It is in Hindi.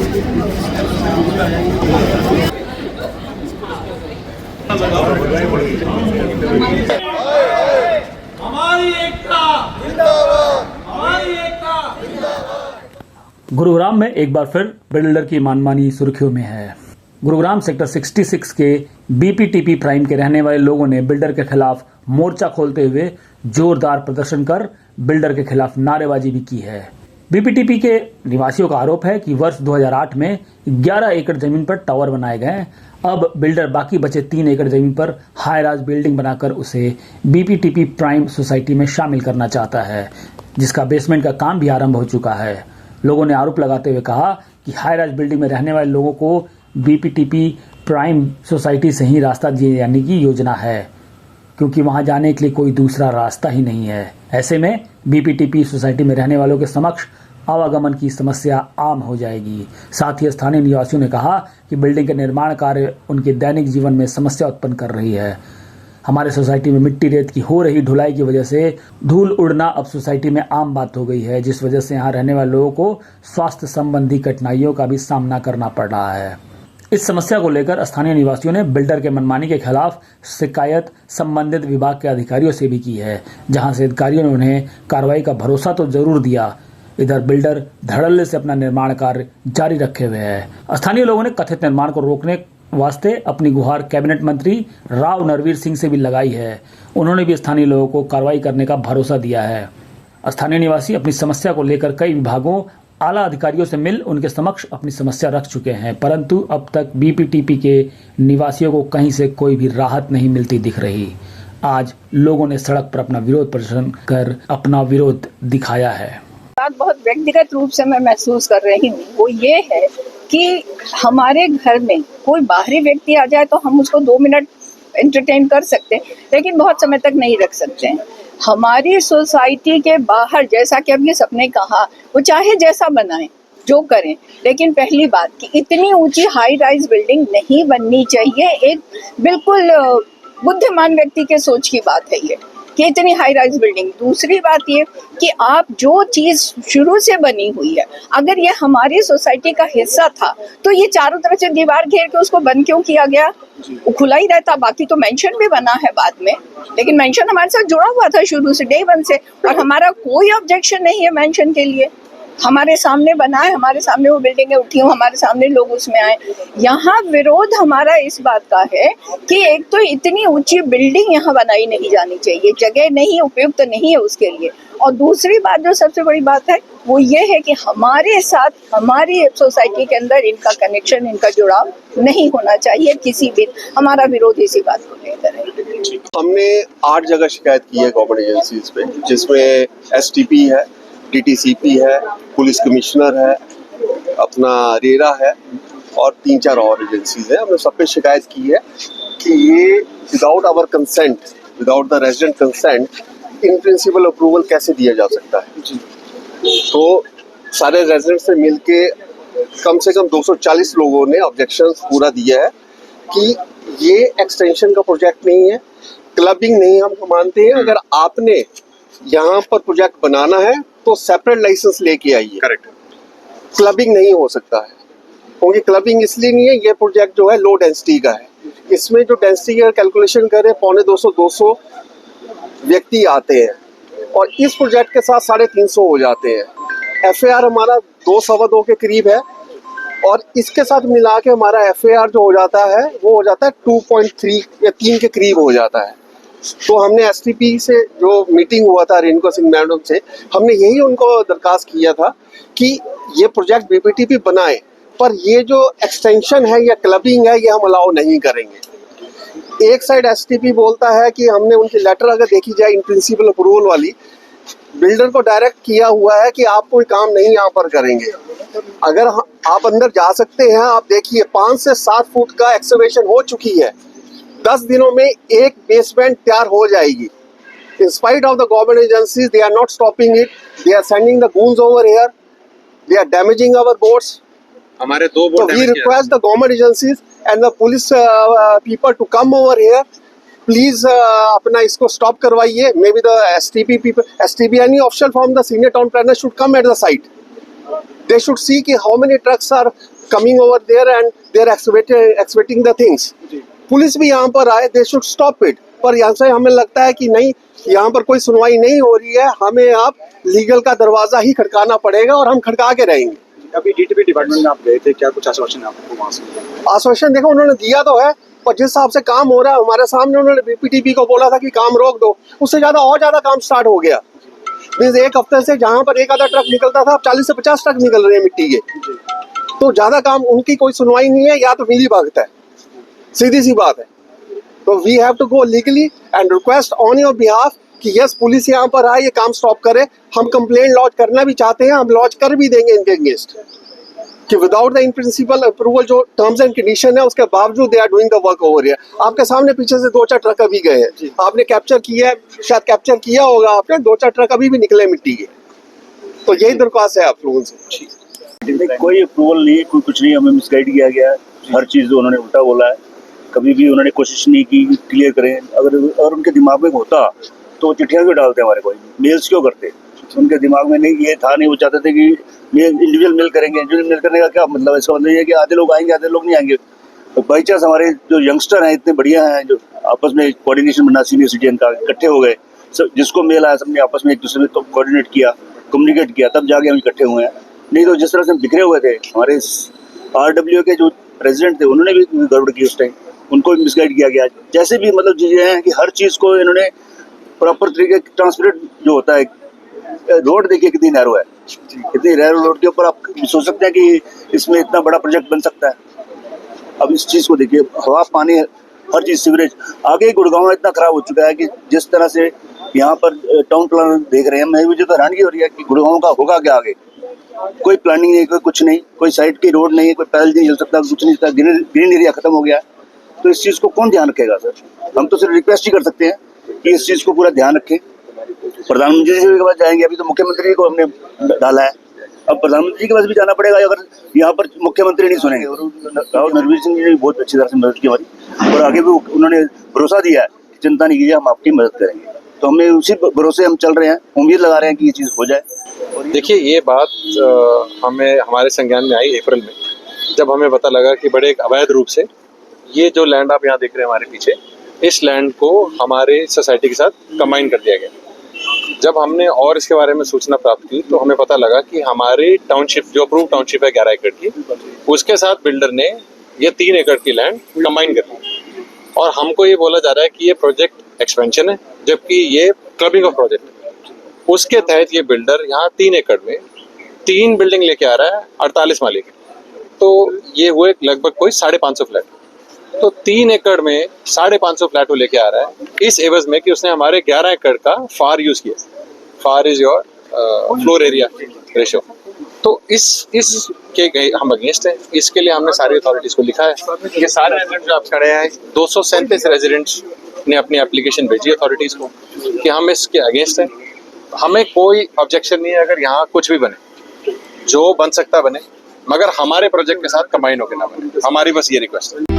हमारी एकता जिंदाबाद, हमारी एकता जिंदाबाद। गुरुग्राम में एक बार फिर बिल्डर की मनमानी सुर्खियों में है। गुरुग्राम सेक्टर 66 के बीपीटीपी प्राइम के रहने वाले लोगों ने बिल्डर के खिलाफ मोर्चा खोलते हुए जोरदार प्रदर्शन कर बिल्डर के खिलाफ नारेबाजी भी की है। बीपीटीपी के निवासियों का आरोप है कि वर्ष 2008 में 11 एकड़ जमीन पर टावर बनाए गए। अब बिल्डर बाकी बचे 3 एकड़ जमीन पर हाई राइज बिल्डिंग बनाकर उसे बीपीटीपी प्राइम सोसाइटी में शामिल करना चाहता है, जिसका बेसमेंट का काम भी आरंभ हो चुका है। लोगों ने आरोप लगाते हुए कहा कि हाई राइज बिल्डिंग में रहने वाले लोगों को बीपीटीपी प्राइम सोसाइटी से ही रास्ता दिए जाने की योजना है, क्योंकि वहां जाने के लिए कोई दूसरा रास्ता ही नहीं है। ऐसे में बीपीटीपी सोसाइटी में रहने वालों के समक्ष आवागमन की समस्या आम हो जाएगी। साथ ही स्थानीय निवासियों ने कहा कि बिल्डिंग के निर्माण कार्य उनके दैनिक जीवन में समस्या उत्पन्न कर रही है। हमारे सोसाइटी में मिट्टी रेत की हो रही ढुलाई की वजह से धूल उड़ना अब सोसाइटी में आम बात हो गई है, जिस वजह से यहाँ रहने वाले लोगों को स्वास्थ्य संबंधी कठिनाइयों का भी सामना करना पड़ रहा है। इस समस्या को लेकर स्थानीय निवासियों ने बिल्डर के मनमानी के खिलाफ शिकायत संबंधित विभाग के अधिकारियों से भी की है, जहां से अधिकारियों ने उन्हें कार्रवाई का भरोसा तो जरूर दिया। इधर बिल्डर धड़ल्ले से अपना निर्माण कार्य जारी रखे हुए है। स्थानीय लोगों ने कथित निर्माण को रोकने वास्ते अपनी गुहार कैबिनेट मंत्री राव नरवीर सिंह से भी लगाई है। उन्होंने भी स्थानीय लोगों को कार्रवाई करने का भरोसा दिया है। स्थानीय निवासी अपनी समस्या को लेकर कई विभागों आला अधिकारियों से मिल उनके समक्ष अपनी समस्या रख चुके हैं, परंतु अब तक बीपीटीपी के निवासियों को कहीं से कोई भी राहत नहीं मिलती दिख रही। आज लोगों ने सड़क पर अपना विरोध प्रदर्शन कर अपना विरोध दिखाया है। बात बहुत व्यक्तिगत रूप से मैं महसूस कर रही हूँ, वो ये है कि हमारे घर में कोई बाहरी व्यक्ति आ जाए तो हम उसको 2 मिनट एंटरटेन कर सकते हैं, लेकिन बहुत समय तक नहीं रख सकते हैं। हमारी सोसाइटी के बाहर, जैसा कि अभी सबने कहा, वो चाहे जैसा बनाएं, जो करें, लेकिन पहली बात कि इतनी ऊंची हाई राइज बिल्डिंग नहीं बननी चाहिए। एक बिल्कुल बुद्धिमान व्यक्ति के सोच की बात है ये कि इतनी हाई राइज बिल्डिंग। दूसरी बात ये कि आप जो चीज शुरू से बनी हुई है, अगर ये हमारी सोसाइटी का हिस्सा था तो ये चारों तरफ से दीवार घेर के उसको बंद क्यों किया गया? वो खुला ही रहता। बाकी तो मेंशन भी बना है बाद में, लेकिन मेंशन हमारे साथ जुड़ा हुआ था शुरू से, डे 1 से, और हमारा कोई ऑब्जेक्शन नहीं है मेंशन के लिए। हमारे सामने बना है, हमारे सामने वो बिल्डिंगें उठी हूँ, हमारे सामने लोग उसमें आए। यहाँ विरोध हमारा इस बात का है कि एक तो इतनी ऊंची बिल्डिंग यहाँ बनाई नहीं जानी चाहिए, जगह नहीं, उपयुक्त नहीं है उसके लिए। और दूसरी बात जो सबसे बड़ी बात है वो ये है कि हमारे साथ, हमारी सोसाइटी के अंदर इनका कनेक्शन, इनका जुड़ाव नहीं होना चाहिए किसी भी। हमारा विरोध इसी बात को लेकर है। हमने 8 जगह शिकायत की है गवर्नमेंट एजेंसीज पे, जिसमें एसटीपी है, डीटीसीपी है, पुलिस कमिश्नर है, अपना रेरा है और 3-4 और एजेंसीज है। हमने सब पे शिकायत की है कि ये without our consent, without the resident consent, in principle approval कैसे दिया जा सकता है। तो सारे रेजिडेंट से मिलके कम से कम 240 लोगों ने ऑब्जेक्शंस पूरा दिया है कि ये एक्सटेंशन का प्रोजेक्ट नहीं है, क्लबिंग नहीं हम मानते हैं। अगर आपने यहाँ पर प्रोजेक्ट बनाना है तो सेपरेट लाइसेंस लेके आइए। करेक्ट, क्लबिंग नहीं हो सकता है, क्योंकि क्लबिंग इसलिए नहीं है, ये प्रोजेक्ट जो है लो डेंसिटी का है। इसमें जो डेंसिटी का कैलकुलेशन करें 250 व्यक्ति आते हैं, और इस प्रोजेक्ट के साथ 350 हो जाते हैं। एफएआर हमारा 2-2.25 के करीब है, और इसके साथ मिला के हमारा एफएआर जो हो जाता है वो हो जाता है 2.3 या 3 के करीब हो जाता है। तो हमने एसटीपी से जो मीटिंग हुआ था रेणुका सिंह मैडम से, हमने यही उनको दरखास्त किया था कि ये प्रोजेक्ट बीपीटीपी बनाए, पर ये जो एक्सटेंशन है या क्लबिंग है ये हम अलाउ नहीं करेंगे। एक साइड एसटीपी बोलता है कि हमने उनकी लेटर अगर देखी जाए इन प्रिंसिपल अप्रूवल वाली, बिल्डर को डायरेक्ट किया हुआ है कि आप कोई काम नहीं यहाँ पर करेंगे। अगर आप अंदर जा सकते हैं, आप देखिए 5 से 7 फुट का एक्सकवेशन हो चुकी है। 10 दिनों में एक बेसमेंट तैयार हो जाएगी। In spite of the government agencies, they are not stopping it. They are sending the goons over here. They are damaging our boats. हमारे 2 boat So we request the government agencies and the police people to come over here. Please अपना इसको stop करवाइए. Maybe the STP people, STP any official from the senior town planner should come at the site. They should see कि how many trucks are coming over there and they are excavating the things. Police भी यहाँ पर आए, they should stop it. पर यहाँ से हमें लगता है कि नहीं, यहाँ पर कोई सुनवाई नहीं हो रही है, हमें आप लीगल का दरवाजा ही खड़काना पड़ेगा और हम खड़का के रहेंगे। अभी डीटीपी डिपार्टमेंट में आप गए थे, क्या कुछ आश्वासन है आपको वहाँ से? आश्वासन देखो उन्होंने दिया तो है, पर जिस हिसाब से काम हो रहा है हमारे सामने, उन्होंने बीपीटीपी को बोला था कि काम रोक दो, उससे ज्यादा और ज्यादा काम स्टार्ट हो गया। मीन्स एक हफ्ते से जहाँ पर एक आधा ट्रक निकलता था, अब 40 से 50 ट्रक निकल रहे हैं मिट्टी के। तो ज्यादा काम, उनकी कोई सुनवाई नहीं है, या तो मिली भगत है, सीधी सी बात है। तो we have to go legally and request on your behalf कि यस, पुलिस यहाँ पर आए, ये काम स्टॉप करे। हम कंप्लेंट लॉन्च करना भी चाहते हैं, हम लॉन्च कर भी देंगे इनके अगेंस्ट कि without the in principle approval जो टर्म्स एंड कंडीशन है उसके बावजूद they are doing the work over here. आपके सामने पीछे से 2-4 ट्रक अभी गए हैं, आपने कैप्चर किया है, शायद कैप्चर किया होगा आपने, 2-4 ट्रक अभी भी निकले मिट्टी के। तो यही दरख्वास्त है आप लोगों से। कोई अप्रूवल नहीं, कोई कुछ नहीं, हमें मिसगाइड किया गया है, हर चीज़ उन्होंने उल्टा बोला है। कभी भी उन्होंने कोशिश नहीं की क्लियर करें। अगर उनके दिमाग में होता तो वो चिट्ठियाँ क्यों डालते हमारे को, मेल्स क्यों करते? उनके दिमाग में नहीं ये था, नहीं वो चाहते थे कि इंडिविजुअल मेल करेंगे। इंडिविजुअल मेल करने का क्या मतलब है? इसका मतलब ये है कि आधे लोग आएंगे, आधे लोग नहीं आएंगे। तो बाई चांस हमारे जो यंगस्टर हैं इतने बढ़िया हैं, जो आपस में कोऑर्डिनेशन बना, सीनियर सिटीजन का इकट्ठे हो गए, सब जिसको मेल आया सबने आपस में एक दूसरे में तो कोऑर्डिनेट किया, कम्युनिकेट किया, तब जाके हम इकट्ठे हुए हैं। नहीं तो जिस तरह से हम बिखरे हुए थे, हमारे RWA के जो प्रेसिडेंट थे उन्होंने भी गड़बड़ की उस टाइम, उनको भी मिसगाइड किया गया। जैसे भी मतलब चीज़ें हैं कि हर चीज़ को इन्होंने प्रॉपर तरीके, ट्रांसपेरेंट जो होता है। रोड देखिए कितनी नैरो है, कितनी नैरो रोड के ऊपर आप सोच सकते हैं कि इसमें इतना बड़ा प्रोजेक्ट बन सकता है। अब इस चीज़ को देखिए, हवा, पानी, हर चीज़, सीवरेज। आगे गुड़गांव इतना खराब हो चुका है कि जिस तरह से यहाँ पर टाउन प्लान देख रहे हैं, मैं मुझे तो हैरानगी हो रही है कि गुड़गांव का होगा क्या आगे। कोई प्लानिंग नहीं, कोई कुछ नहीं, कोई साइड की रोड नहीं है, कोई पैदल नहीं चल सकता, कुछ नहीं सकता, ग्रीन एरिया खत्म हो गया है। तो इस चीज़ को कौन ध्यान रखेगा सर? हम तो सिर्फ रिक्वेस्ट ही कर सकते हैं कि इस चीज़ को पूरा ध्यान रखें। प्रधानमंत्री जी के पास जाएंगे, अभी तो मुख्यमंत्री को हमने डाला है, अब प्रधानमंत्री के पास भी जाना पड़ेगा अगर यहाँ पर मुख्यमंत्री नहीं सुनेंगे। राव नरवीर सिंह जी ने भी बहुत अच्छी तरह से मदद की हमारी, और आगे भी उन्होंने भरोसा दिया है कि चिंता नहीं कीजिए, हम आपकी मदद करेंगे। तो हमें उसी भरोसे हम चल रहे हैं, उम्मीद लगा रहे हैं कि ये चीज़ हो जाए। देखिए, ये बात हमें हमारे संज्ञान में आई अप्रैल में, जब हमें पता लगा कि बड़े एक अवैध रूप से ये जो लैंड आप यहाँ देख रहे हैं हमारे पीछे, इस लैंड को हमारे सोसाइटी के साथ कंबाइन कर दिया गया। जब हमने और इसके बारे में सूचना प्राप्त की तो हमें पता लगा कि हमारी टाउनशिप, जो अप्रूव टाउनशिप है 11 एकड़ की, उसके साथ बिल्डर ने ये 3 एकड़ की लैंड कंबाइन कर दी। और हमको ये बोला जा रहा है कि ये प्रोजेक्ट एक्सपेंशन है, जबकि ये क्लबिंग ऑफ प्रोजेक्ट है। उसके तहत ये बिल्डर यहाँ 3 एकड़ में 3 बिल्डिंग लेके आ रहा है, 48 माले की। तो ये हुए लगभग कोई 550 फ्लैट। तो 3 एकड़ में 550 फ्लैट वो लेके आ रहा है, इस एवज में कि उसने हमारे 11 एकड़ का फार यूज किया। Far is your floor area ratio. तो इस के हम अगेंस्ट हैं। इसके लिए हमने सारी अथॉरिटीज को लिखा है। ये सारे रेजिडेंट्स जो आप खड़े हैं, 237 रेजिडेंट्स ने अपनी एप्लीकेशन भेजी अथॉरिटीज को कि हम इसके अगेंस्ट हैं। हमें कोई ऑब्जेक्शन नहीं है अगर यहाँ कुछ भी बने, जो बन सकता बने, मगर हमारे प्रोजेक्ट के साथ कंबाइन होकर ना बने। हमारी बस ये रिक्वेस्ट है।